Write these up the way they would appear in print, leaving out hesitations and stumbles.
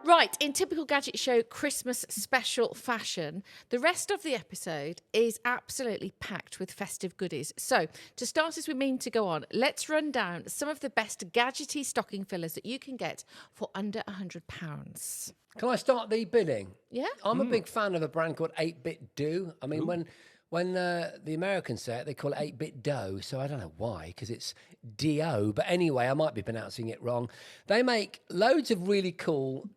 Right, in typical Gadget Show Christmas special fashion, the rest of the episode is absolutely packed with festive goodies. So, to start as we mean to go on, let's run down some of the best gadgety stocking fillers that you can get for under £100. Can I start the bidding? Yeah? I'm a big fan of a brand called 8-Bit Do. I mean, when the Americans say it, they call it 8-Bit Dough. So I don't know why, because it's D-O. But anyway, I might be pronouncing it wrong. They make loads of really cool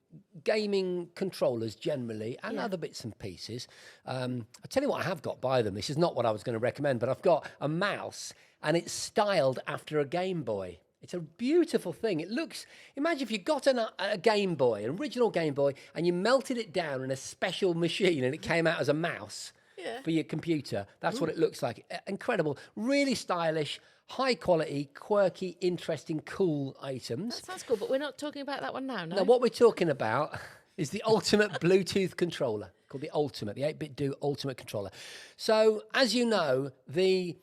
gaming controllers generally, and other bits and pieces. I'll tell you what I have got by them. This is not what I was going to recommend, but I've got a mouse, and it's styled after a Game Boy. It's a beautiful thing. It looks, imagine if you got a Game Boy, an original Game Boy, and you melted it down in a special machine and it came out as a mouse for your computer. That's what it looks like. Incredible. Really stylish, high quality, quirky, interesting, cool items. That sounds cool, but we're not talking about that one now, no? Now, what we're talking about is the ultimate Bluetooth controller, called the Ultimate, the 8-Bit Do Ultimate Controller. So, as you know, the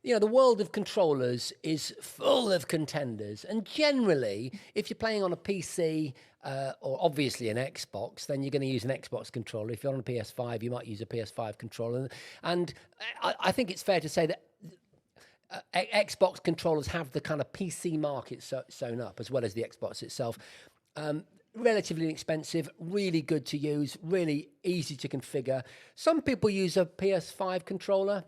world of controllers is full of contenders. And generally, if you're playing on a PC or obviously an Xbox, then you're going to use an Xbox controller. If you're on a PS5, you might use a PS5 controller. And I think it's fair to say that Xbox controllers have the kind of PC market sewn up, as well as the Xbox itself. Relatively inexpensive, really good to use, really easy to configure. Some people use a PS5 controller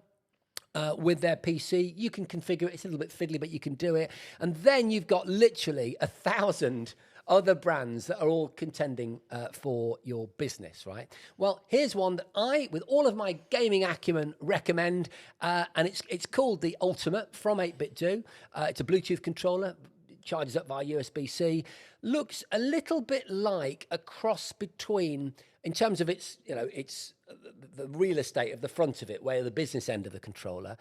with their PC. You can configure it. It's a little bit fiddly, but you can do it. And then you've got literally 1,000 other brands that are all contending for your business, right? Well, here's one that I, with all of my gaming acumen, recommend, and it's called the Ultimate from 8-Bit Do. It's a Bluetooth controller. It charges up via USB-C. Looks a little bit like a cross between, in terms of its the real estate of the front of it, where the business end of the controller.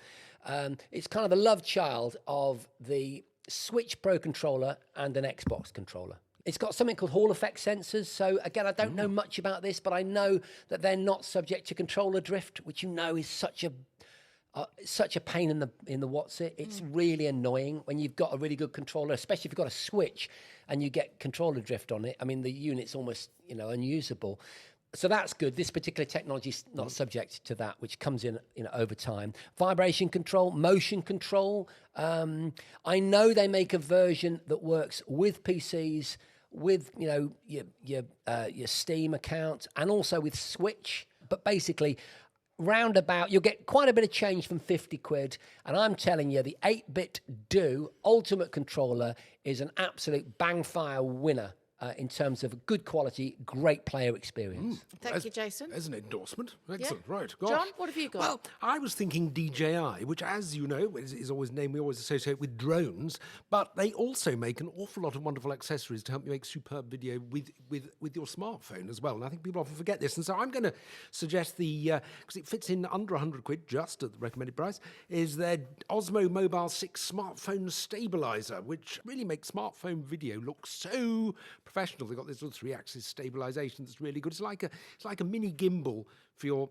It's kind of a love child of the Switch Pro controller and an Xbox controller. It's got something called Hall effect sensors. So again, I don't know much about this, but I know that they're not subject to controller drift, which is such a pain in the what's it. It's really annoying when you've got a really good controller, especially if you've got a Switch and you get controller drift on it. I mean, the unit's almost unusable. So that's good. This particular technology is not subject to that, which comes in over time. Vibration control, motion control. I know they make a version that works with PCs, with your Steam account, and also with Switch. But basically, roundabout, you'll get quite a bit of change from 50 quid. And I'm telling you, the 8-Bit Do Ultimate Controller is an absolute bang-fire winner. In terms of good quality, great player experience. Thank you, Jason. As an endorsement. Excellent, right. Gosh. John, what have you got? Well, I was thinking DJI, which, as you know, is always a name we always associate with drones, but they also make an awful lot of wonderful accessories to help you make superb video with your smartphone as well. And I think people often forget this. And so I'm going to suggest because it fits in under 100 quid, just at the recommended price, is their Osmo Mobile 6 smartphone stabilizer, which really makes smartphone video look so professional. They've got this little 3-axis stabilization that's really good. It's like a mini gimbal for your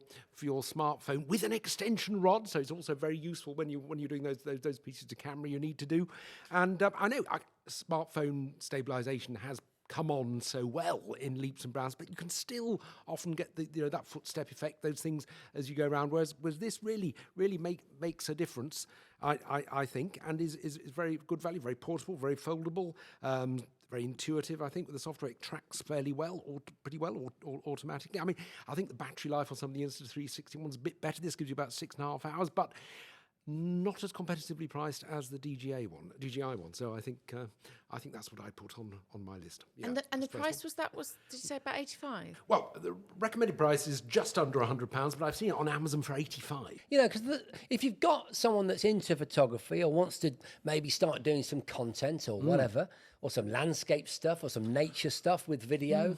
smartphone with an extension rod, so it's also very useful when you're doing those pieces of camera you need to do. And I know smartphone stabilization has come on so well in leaps and bounds, but you can still often get that footstep effect, those things as you go around. Whereas this really makes a difference, I think, and is very good value, very portable, very foldable. Very intuitive, I think, with the software. It tracks fairly well, or pretty well, or automatically. I mean, I think the battery life on some of the Insta360 ones is a bit better. This gives you about 6.5 hours, but not as competitively priced as the DJI one. So I think that's what I'd put on my list. Yeah, and the price was did you say about 85? Well, the recommended price is just under £100, but I've seen it on Amazon for 85. Because if you've got someone that's into photography or wants to maybe start doing some content or whatever, or some landscape stuff or some nature stuff with video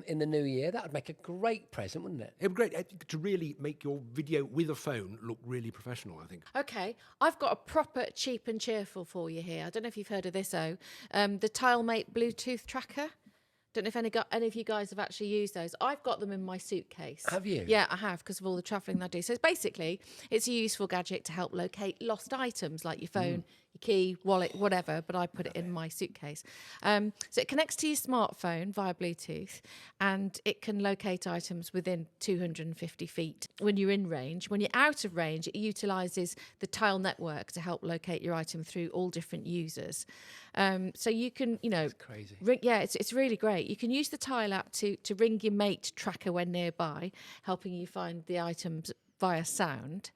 in the new year, that would make a great present, wouldn't it? It would be great to really make your video with a phone look really professional, I think. Okay, I've got a proper cheap and cheerful for you here. I don't know if you've heard of this, the TileMate Bluetooth tracker. Don't know if any of you guys have actually used those. I've got them in my suitcase. Have you? Yeah, I have, because of all the travelling that I do. So basically, it's a useful gadget to help locate lost items like your phone, your key, wallet, whatever, but I put it in my suitcase. So it connects to your smartphone via Bluetooth, and it can locate items within 250 feet when you're in range. When you're out of range, it utilises the Tile network to help locate your item through all different users. So you can, crazy. It's really great. You can use the Tile app to ring your mate tracker when nearby, helping you find the items via sound.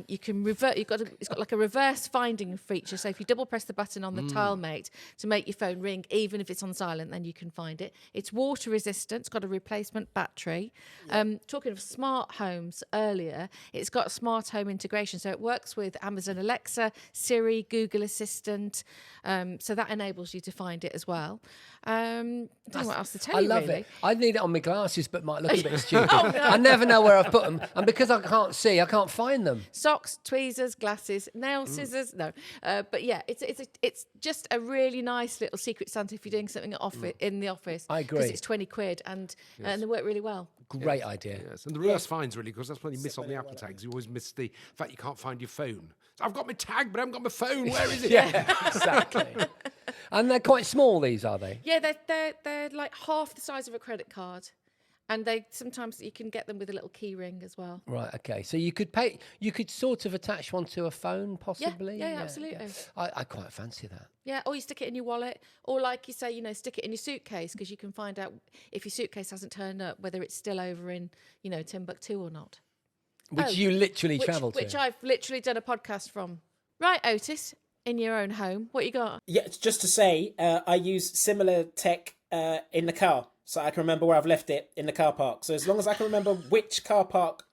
You can revert. It's got like a reverse finding feature. So if you double press the button on the Tile Mate to make your phone ring, even if it's on silent, then you can find it. It's water resistant. It's got a replacement battery. Talking of smart homes earlier, it's got a smart home integration. So it works with Amazon Alexa, Siri, Google Assistant. So that enables you to find it as well. I don't know what else to tell you. I love really. it. I need it on my glasses, but might look a bit stupid. Oh, no. I never know where I've put them, and because I can't see, I can't find them. Socks, tweezers, glasses, nail scissors. No, but yeah, it's just a really nice little secret Santa if you're doing something in the office. I agree. Because it's 20 quid and they work really well. Great idea. Yes, and the reverse finds really, because that's when you miss on the Apple tags. You always miss the fact you can't find your phone. So I've got my tag, but I haven't got my phone. Where is it? Yeah, exactly. And they're quite small, these, are they? Yeah, they're like half the size of a credit card. And sometimes you can get them with a little key ring as well. Right, okay. So you could sort of attach one to a phone, possibly? Yeah, absolutely. I quite fancy that. Yeah, or you stick it in your wallet, or like you say, stick it in your suitcase, because you can find out if your suitcase hasn't turned up, whether it's still over in, Timbuktu or not. Which you literally travel to. Which I've literally done a podcast from. Right, Otis, in your own home, what you got? Yeah, it's just to say, I use similar tech in the car, so I can remember where I've left it in the car park. So as long as I can remember which car park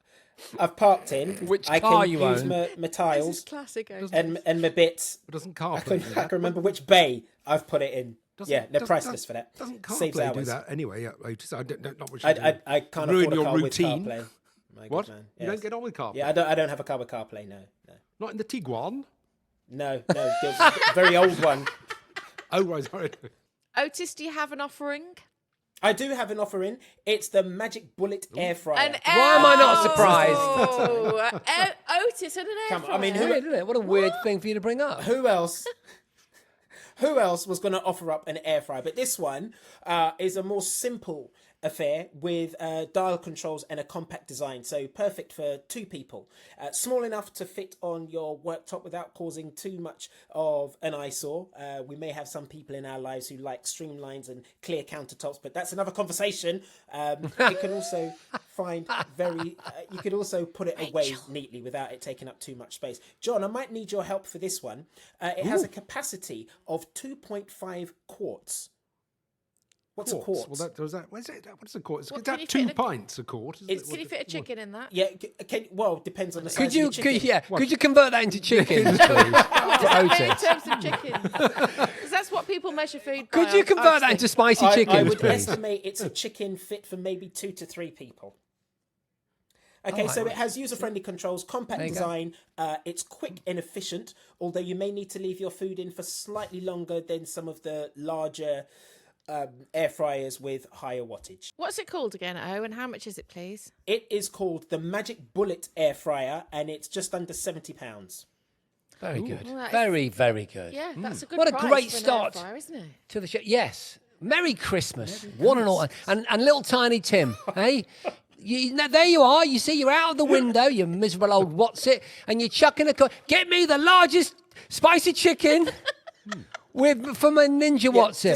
I've parked in, Which I car can you use own. my This is tiles classic, Otis. and my bits. But doesn't I CarPlay do can that? remember which bay I've put it in. They're Doesn't- priceless for that. Doesn't Saves CarPlay do hours. that anyway, Otis? I don't know what you I can't Ruin afford a your car routine. with CarPlay. My What? good man. You Yes. don't get on with CarPlay? Yeah, I don't have a car with CarPlay. No. Not in the Tiguan? The very old one. Oh, right, sorry. Otis, do you have an offering? I do have an offer in. It's the Magic Bullet air fryer. Why am I not surprised? Oh, Otis and an air Come on, fryer. I mean, Weird, isn't it? What a weird thing for you to bring up. Who else was going to offer up an air fryer? But this one is a more simple affair with dial controls and a compact design, so perfect for two people. Small enough to fit on your worktop without causing too much of an eyesore. We may have some people in our lives who like streamlines and clear countertops, but that's another conversation. You can also you could also put it away neatly without it taking up too much space. John, I might need your help for this one. It has a capacity of 2.5 quarts. What's a quart? Well, what's a quart? Is What, that can you fit in 2 pints a quart? Isn't it? Can you fit a chicken in that? Yeah, depends on the size Could you, of your chicken. could you convert that into chickens, please? To In Otis? terms of chicken. Because that's what people measure food by. Could you convert that into spicy I chickens, would please? estimate it's a chicken fit for maybe 2 to 3 people. Okay, so it has user-friendly controls, compact There you go. design. It's quick and efficient, although you may need to leave your food in for slightly longer than some of the larger air fryers with higher wattage. What's it called again, O, and how much is it, please? It is called the Magic Bullet air fryer, and it's just under £70. Very good. Well, that is- Very, very good. Yeah, that's a good What a price great for an air start. fryer, isn't it? To the show. Yes. Merry Christmas. One and all. And little tiny Tim, hey? There you are. You see, you're out of the window, you miserable old what's it, and you're chucking get me the largest spicy chicken from a ninja what's it.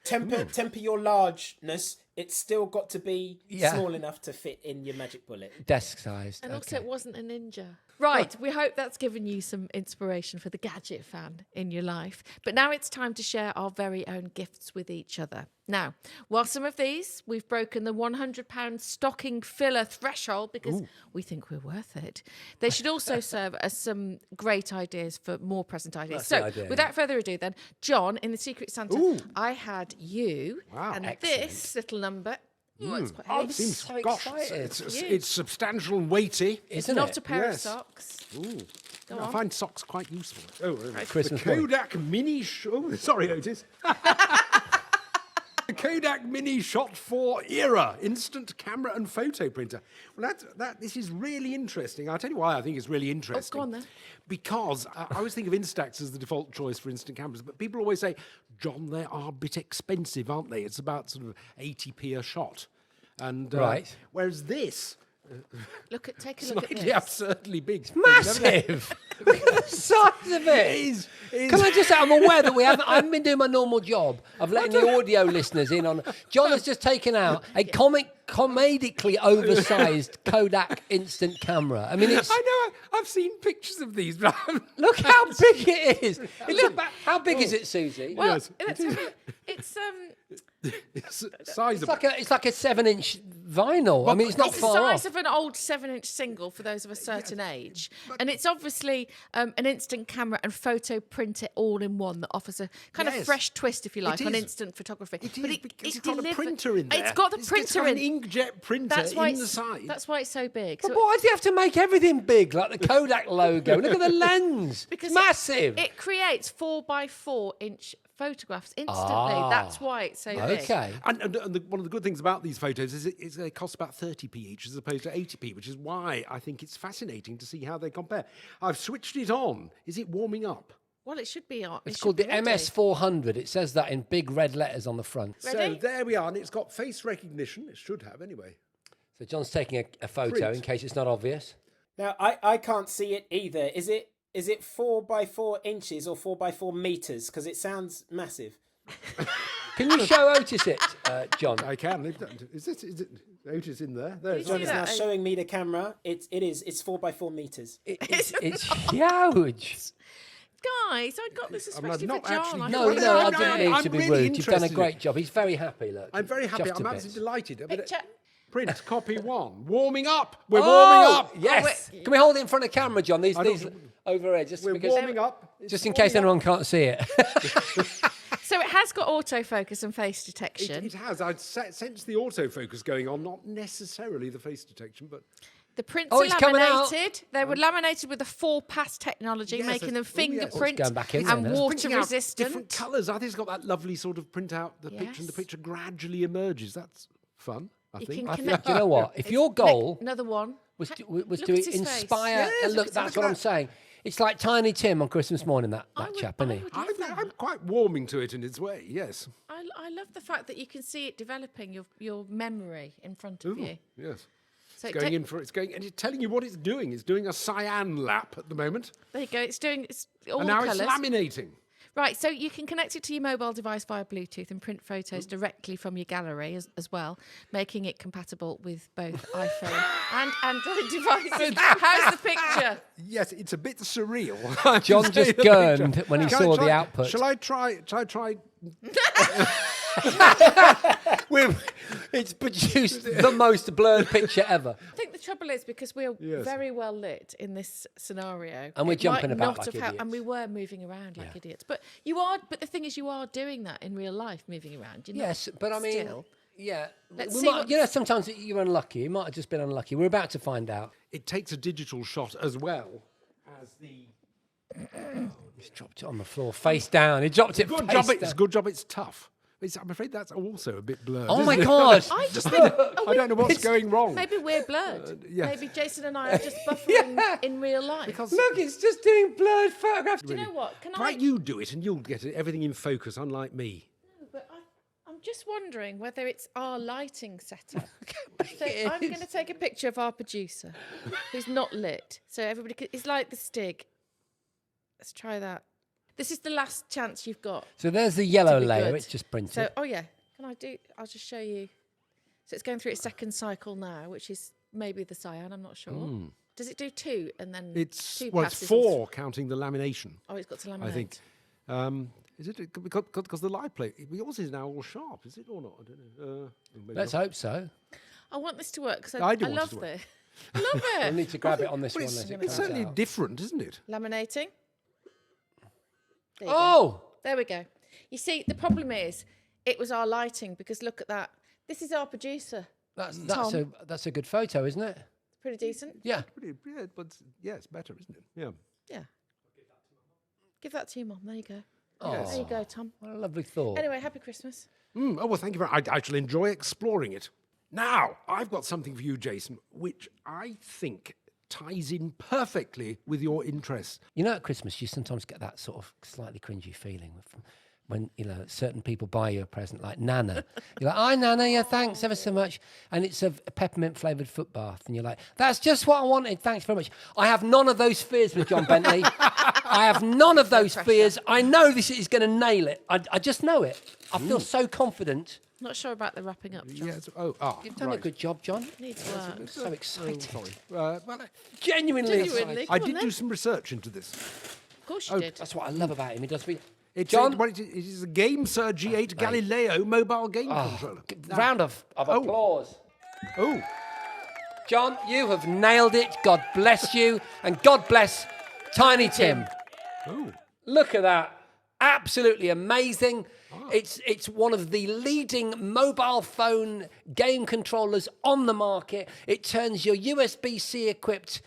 Just temper your largeness. It's still got to be small enough to fit in your Magic Bullet. Desk sized. And also, it wasn't a ninja. Right, we hope that's given you some inspiration for the Gadget fan in your life. But now it's time to share our very own gifts with each other. Now, while some of these, we've broken the £100 stocking filler threshold because we think we're worth it, they should also serve as some great ideas for more present ideas. That's the So, idea, without further ado then, John, in the Secret Santa, I had you Wow. and Excellent. this little number. Oh, it's quite I'm heavy. Seems, so gosh, excited. it's substantial and weighty. Isn't Not it? a pair of Yes. socks. Ooh. Go I on. find socks quite useful. Oh, Christmas the Kodak Mini. Sorry, Otis. The Kodak Mini Shot 4 era instant camera and photo printer. Well, this is really interesting. I'll tell you why I think it's really interesting. go on then. Because I always think of Instax as the default choice for instant cameras, but people always say, John, they are a bit expensive, aren't they? It's about sort of 80p a shot. And Right. Whereas this, Take a look at slightly this. absurdly big. Massive. Look at the size of it. Can I just say, I'm aware that I haven't been doing my normal job of letting the audio listeners in on. John has just taken out a comedically oversized Kodak instant camera. I mean, it's. I know. I've seen pictures of these, but Look how big it is. How big is it, Susie? Well, Yes, let's have a- it's it's sizable. It's like a 7-inch vinyl. I mean, it's not the far size off. of an old 7-inch single for those of a certain age, and it's obviously an instant camera and photo printer all in one that offers a kind of Yes. fresh twist, if you like, It on is. instant photography. It is because it's got a deliver- printer in there. It's got the It's printer got in. an inkjet printer That's why in the it's side. That's why it's so big. But So why do you have to make everything big, like the Kodak logo? Look at the lens. because It's massive. It creates 4x4-inch photographs instantly. Ah. That's why it's so big. Okay. And one of the good things about these photos is they cost about 30p each as opposed to 80p, which is why I think it's fascinating to see how they compare. I've switched it on. Is it warming up? Well, it should be on. It's called the MS400. It says that in big red letters on the front. Ready? So there we are, and it's got face recognition. It should have anyway. So John's taking a photo Print. in case it's not obvious. Now, I can't see it either. Is it 4x4 inches or 4x4 meters? Because it sounds massive. Can you show Otis it, John? I can. Is it Otis in there? There it you is. see It's now that? showing me the camera. It's 4x4 meters. It's huge. Guys, I got this I mean, especially I've for not John. actually- I No, thought- no, I I'm didn't mean to be really rude. You've done a interested. great job. He's very happy, look. I'm very happy. Chuffed I'm to absolutely bits. delighted. But Picture. print copy 1. Warming up. We're warming up. Yes. Can we hold it in front of camera, John? These over here, just We're because, warming up. just in case anyone can't see it. So it has got autofocus and face detection. It has. I'd sense the autofocus going on, not necessarily the face detection, but The prints Oh, are it's coming out. laminated. They were laminated with a 4-pass technology, Yes, making them it's- oh, yes. fingerprint Going back in and there, no? water printing out resistant. different colours. I think it's got that lovely sort of print out the picture, and the Yes. picture gradually emerges. That's fun. I You think. can I think, connect. do you know what? If your goal Another one. was to Look was at to his face. inspire, Yes, and look, look that's at what I'm that. saying. It's like Tiny Tim on Christmas morning, that I would- chap, I isn't he? would love that. I'm quite warming to it in its way. Yes. I love the fact that you can see it developing your memory in front of you. Yes. So It's going in for it's going and it's telling you what it's doing. It's doing a cyan lap at the moment, there you go. It's all and the now colours. it's laminating. Right, so you can connect it to your mobile device via Bluetooth and print photos directly from your gallery as well, making it compatible with both iPhone and Android devices. How's the picture? Yes, it's a bit surreal. I have to John say just the gurned picture. when he Can I saw the try- output. Shall I try? It's produced the most blurred picture ever. I think the trouble is because we're Yes. very well lit in this scenario, And we're it jumping might about not like have and idiots. we were moving around like idiots. But you are. But the thing is, you are doing that in real life, moving around. You're not Yes, but I mean, still. yeah. Let's we see might, what's- you know, sometimes you're unlucky. You might have just been unlucky. We're about to find out. It takes a digital shot as well as the. He's dropped it on the floor, face down. He dropped it Good face job. down. It's good job. It's tough. I'm afraid that's also a bit blurred. Oh my isn't it? God. I just think I don't know what's going wrong. maybe we're blurred. yes. Maybe Jason and I are just buffering in real life. Look, it's just doing blurred photographs. Do you know what? Can Try you do it, and you'll get everything in focus, unlike me. But I'm just wondering whether it's our lighting setup. So it I'm going to take a picture of our producer, who's not lit. So everybody, it's like the Stig. Let's try that. This is the last chance you've got. So there's the yellow To be layer. good. It's just printed. So, oh yeah, can I do? I'll just show you. So it's going through its second cycle now, which is maybe the cyan. I'm not sure. Does it do 2 and then It's 2 well, it's passes and 4 counting the lamination. Oh, it's got to laminate. I think. Is it because the live plate? Yours is now all sharp, is it or not? I don't know. Maybe Let's not. hope so. I want this to work because I I do want it love to work. this. I love We'll it. need to grab it on this But one as it it's comes certainly out. different, isn't it? Laminating. There you go. Oh! There we go. You see, the problem is it was our lighting because look at that. This is our producer. That's a good photo, isn't it? Pretty decent. Yeah. Yeah, but it's better, isn't it? Yeah. Yeah. Give that to your mom. There you go. Oh, There you go, Tom. what a lovely thought. Anyway, happy Christmas. Oh, well, thank you very much. I shall enjoy exploring it. Now, I've got something for you, Jason, which I think ties in perfectly with your interests. You know, at Christmas, you sometimes get that sort of slightly cringy feeling when, you know, certain people buy you a present, like Nana. You're like, "Hi, Nana, yeah, thanks ever so much." And it's a peppermint-flavoured foot bath. And you're like, "That's just what I wanted, thanks very much." I have none of those fears with John Bentley. I have none of those fears. I know this is going to nail it. I just know it. I feel so confident. Not sure about the wrapping up, John. Yes. You've done a good job, John. Needs work. I'm so excited. Sorry. Genuinely Genuinely. excited. I Come on did then. do some research into this. Of course you did. That's what I love about him. He does be... John? John? It is a Game Sir G8 Galileo mobile game controller. Round of applause. Oh, John, you have nailed it. God bless you. And God bless Tiny Tim. oh. Look at that. Absolutely amazing. It's one of the leading mobile phone game controllers on the market. It turns your USB-C equipped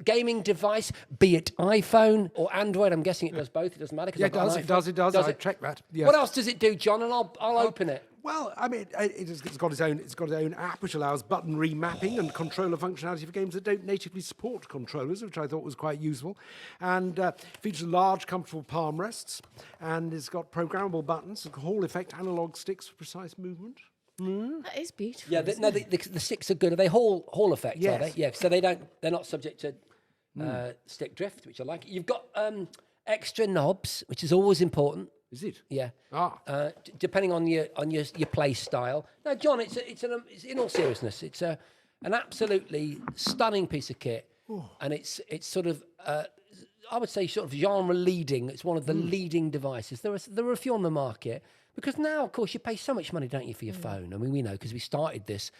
gaming device, be it iPhone or Android. I'm guessing it does both. It doesn't matter. Yeah, it does. I checked that. Yes. What else does it do, John? And I'll open it. Well, I mean, it's got its own app which allows button remapping and controller functionality for games that don't natively support controllers, which I thought was quite useful. And features large, comfortable palm rests, and it's got programmable buttons, a Hall effect analog sticks for precise movement. That is beautiful. Yeah, the sticks are good. Are they Hall effect? Yes. Are they? Yeah, so they're not subject to stick drift, which I like. You've got extra knobs, which is always important. Is it? Yeah. Depending On your play style. No, John, it's in all seriousness, it's an absolutely stunning piece of kit, and it's sort of I would say sort of genre leading. It's one of the leading devices. There are a few on the market because now, of course, you pay so much money, don't you, for your phone? I mean, we know because we started this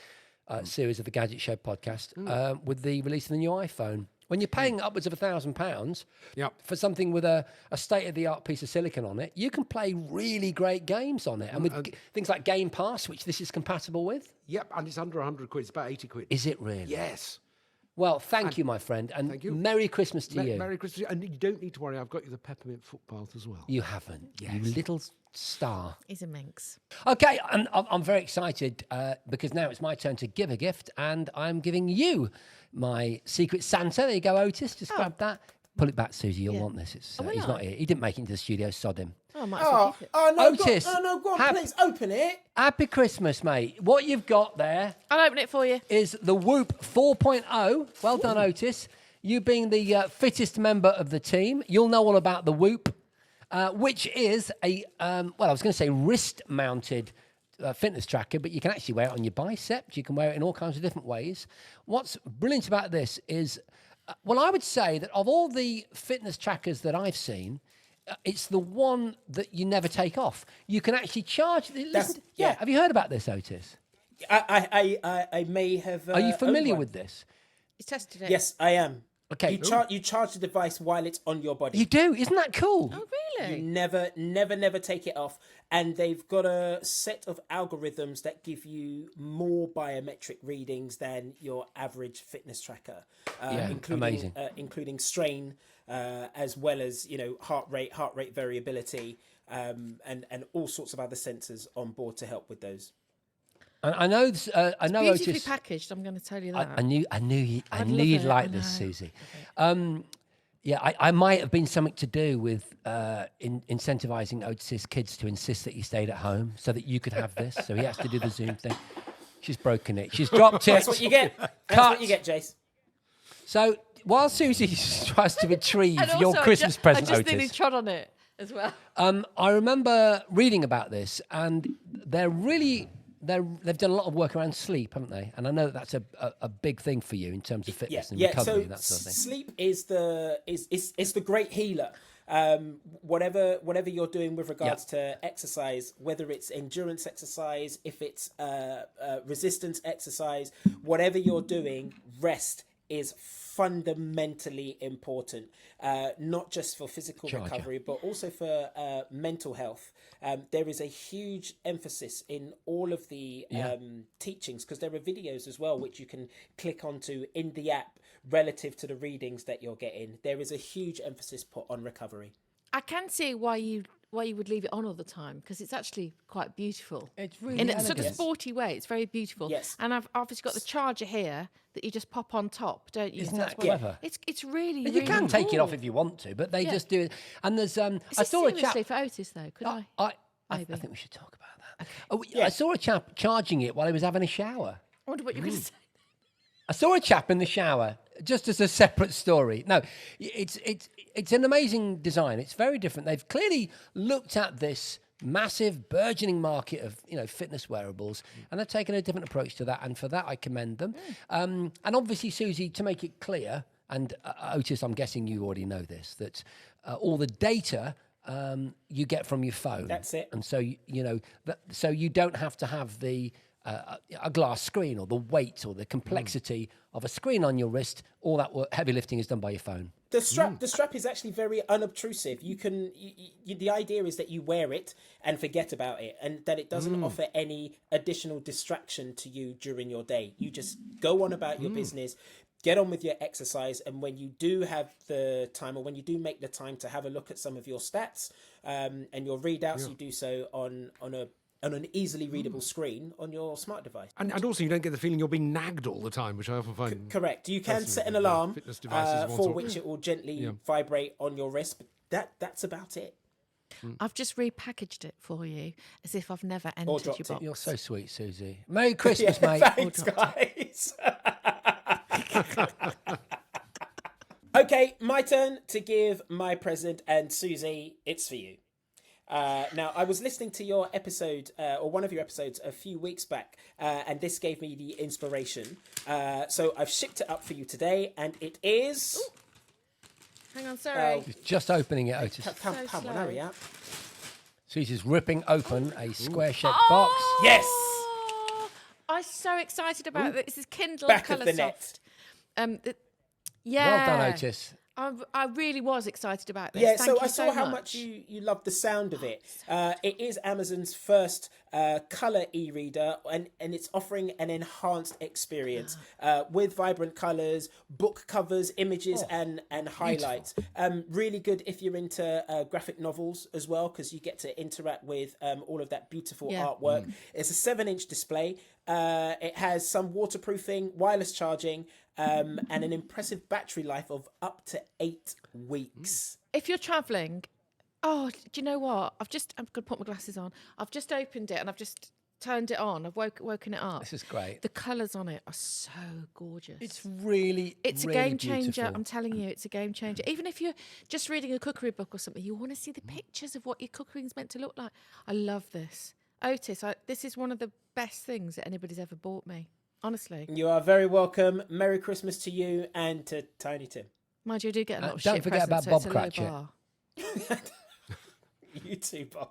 series of the Gadget Show podcast with the release of the new iPhone. When you're paying upwards of £1,000 for something with a state-of-the-art piece of silicon on it, you can play really great games on it. And with things like Game Pass, which this is compatible with. Yep, and it's under 100 quid. It's about 80 quid. Is it really? Yes. Well, thank you, my friend. And thank you. Merry Christmas to you. Merry Christmas. And you don't need to worry, I've got you the peppermint foot bath as well. You haven't. Yes. You little star. He's a minx. Okay, and I'm very excited because now it's my turn to give a gift, and I'm giving you my Secret Santa. There you go, Otis. Just grab that. Pull it back, Susie. You'll want this. It's, he's not here. He didn't make it into the studio. Sod him. Oh, I might as well keep it. no, Otis, go on, please, open it. Happy Christmas, mate. What you've got there I'll open it for you. is the Whoop 4.0. Well done, Otis. You being the fittest member of the team, you'll know all about the Whoop, which is a, I was going to say wrist-mounted fitness tracker, but you can actually wear it on your bicep. You can wear it in all kinds of different ways. What's brilliant about this is, I would say that of all the fitness trackers that I've seen, it's the one that you never take off. You can actually charge. Yeah. Have you heard about this, Otis? I may have. Are you familiar owned one. with this? He's tested it. Yes, I am. Okay. You charge the device while it's on your body. You do. Isn't that cool? Oh, really? You never take it off. And they've got a set of algorithms that give you more biometric readings than your average fitness tracker, amazing. Including strain, as well as heart rate variability, and all sorts of other sensors on board to help with those. I know. I know. Beautifully Otis. packaged. I'm going to tell you that. I knew love you'd it, like I this, know. Susie. I might have been something to do with incentivizing Otis's kids to insist that he stayed at home so that you could have this. So he has to do the Zoom thing. She's broken it. She's dropped it. That's what you get. That's what you get, Jace. So while Susie tries to retrieve And your also, Christmas present, I just nearly Otis, trod on it as well. I remember reading about this, and they've done a lot of work around sleep, haven't they? And I know that's a big thing for you in terms of fitness and recovery So and that sort of thing. sleep is the great healer. Whatever you're doing with regards to exercise, whether it's endurance exercise, if it's resistance exercise, whatever you're doing, rest is fundamentally important, not just for physical recovery, but also for mental health. There is a huge emphasis in all of the teachings, because there are videos as well which you can click onto in the app relative to the readings that you're getting. There is a huge emphasis put on recovery. I can see why you would leave it on all the time, because it's actually quite beautiful. It's really in a sort of elegant. sporty way. It's very beautiful. Yes. And I've obviously got the charger here that you just pop on top, don't you? Isn't That's that what- clever? It's really, You really can take it off cool. if you want to, but they Yeah. just do it. And there's Is I this saw a chap. seriously for Otis though? Could I? I Maybe. think we should talk about that. Oh, I saw a chap charging it while he was having a shower. I wonder what you're going to say. I saw a chap in the shower, just as a separate story. No, it's an amazing design. It's very different. They've clearly looked at this massive burgeoning market of fitness wearables, and they've taken a different approach to that. And for that, I commend them. And obviously, Suzi, to make it clear, and Otis, I'm guessing you already know this, that all the data you get from your phone. That's it. And so so you don't have to have the a glass screen or the weight or the complexity of a screen on your wrist. All that heavy lifting is done by your phone. The strap is actually very unobtrusive. You can the idea is that you wear it and forget about it, and that it doesn't offer any additional distraction to you during your day. You just go on about your business, get on with your exercise, and when you do have the time, or when you do make the time to have a look at some of your stats and your readouts, you do so on an easily readable screen on your smart device. And also, you don't get the feeling you're being nagged all the time, which I often find. Correct. You can set an fascinating. alarm Fitness devices of one for sort. which it will gently vibrate on your wrist, but that's about it. I've just repackaged it for you as if I've never entered dropped your it. box. You're so sweet, Suzi. Merry Christmas, mate. Thanks, guys. Okay, my turn to give my present, and Suzi, it's for you. Now, I was listening to your episode, or one of your episodes, a few weeks back, and this gave me the inspiration. So I've shipped it up for you today, and it is... Ooh. Hang on, sorry. He's just opening it, Otis. Come So on, slow. hurry up. Suzi's ripping open a square-shaped box. Yes! Oh, I'm so excited about this. This is Kindle Back of Colour the net. Soft. Yeah. Well done, Otis. I really was excited about this. Yeah, Thank so you I saw how much much you love the sound of it. It is Amazon's first colour e-reader, and it's offering an enhanced experience with vibrant colours, book covers, images, and highlights. Really good if you're into graphic novels as well, because you get to interact with all of that beautiful artwork. It's a 7-inch display. It has some waterproofing, wireless charging, and an impressive battery life of up to 8 weeks. If you're travelling, do you know what? I'm going to put my glasses on. I've just opened it and I've just turned it on. I've woken it up. This is great. The colours on it are so gorgeous. It's really, It's really a game changer. beautiful. I'm telling you, it's a game changer. Even if you're just reading a cookery book or something, you want to see the pictures of what your cookering's meant to look like. I love this. Otis, this is one of the best things that anybody's ever bought me. Honestly. You are very welcome. Merry Christmas to you and to Tiny Tim. Mind you, I do get a lot of don't shit forget presents, about so Bob it's a low Cratchit. bar. You too, Bob.